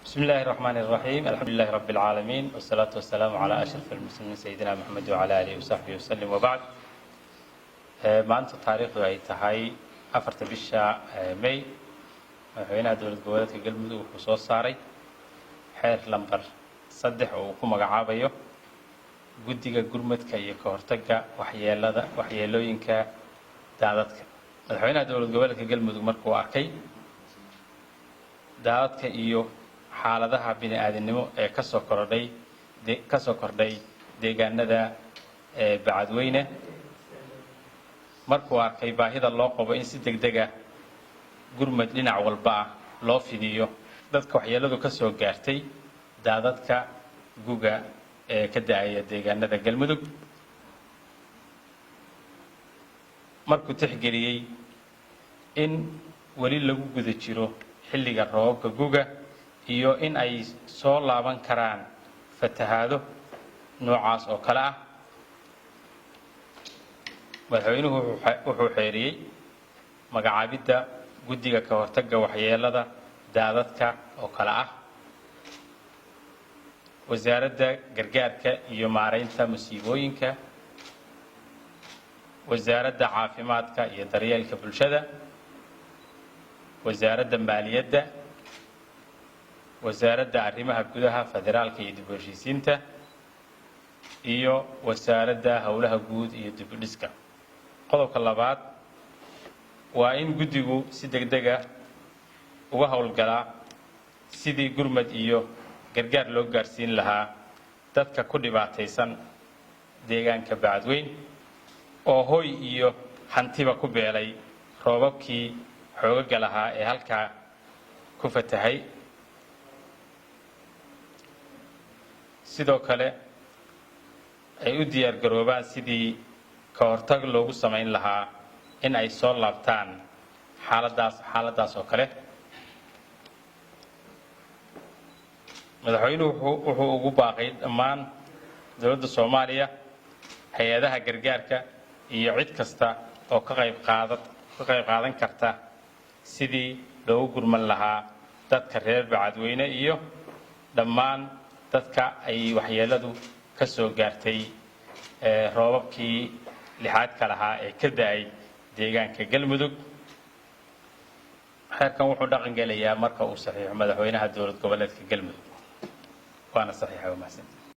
بسم الله الرحمن الرحيم الحمد لله رب العالمين والصلاة والسلام على أشرف المرسلين سيدنا محمد وعلى آله وصحبه وسلم وبعد maanta taariikhdu ay tahay 4 bisha May madaxweynaha dowlad goboleedka Galmudug wuxuu soo saaray xeer lambar 3 oo uu ku magacaabayo guddiga gurmadka iyo ka hortagga waxyeelooyinka daadadka. Madaxweynaha dowlad goboleedka Galmudug markuu arkay daadadka iyo xaaladaha bini'aadanimo ee ka soo kordhay deegaanada Bacadweyne markuu arkay baahida loo qabo in si degdeg ah gurmad dhinac walba loo fidiyo dadka waxyeeladu ka soo gaartay daadadka guga ee ka da'aya deegaanada Galmudug markuu tixgeliyay in wali lagu guda jiro xilliga roobka guga iyo in ay soo laaban karaan fatahaado noocaas oo kala ah madaxweynuhu wuxuu xeeriyay magacaabidda guddiga ka hortagga waxyeelada daadadka oo kala ah wasaaradda gargaarka iyo maareynta musiibooyinka wasaaradda caafimaadka iyo daryeelka bulshada wasaaradda maaliyadda wasaaradda arrimaha gudaha federaalka iyo dib u heshiisiinta iyo wasaaradda howlaha guud iyo dib u dhiska. qodobka labaad waa in guddigu si degdeg ah uga howlgalaa sidii gurmad iyo gargaar loo gaarsiin lahaa dadka ku dhibaataysan deegaanka Bacadweyne oo hoy iyo hantiba ku beelay roobabkii xoogagga lahaa ee halkaa ku fatahay. sidoo kale ay u diyaar garoobaan sidii ka hortag loogu samayn lahaa in ay soo laabtaan xaaladaas oo kale. madaxweynuhu wuxuu ugu baaqay dhammaan dowladda Soomaaliya hay'adaha gargaarka iyo cid kasta oo ka qayb qaadan karta sidii loogu gurman lahaa dadka reer Bacadweyne iyo dhammaan dadka ay waxyeeladu ka soo gaartay roobabkii lixaadka lahaa ee ka da'ay deegaanka Galmudug. xeerkan wuxuu dhaqan gelayaa marka uu saxiixo madaxweynaha dowlad goboleedka Galmudug waana saxiixay.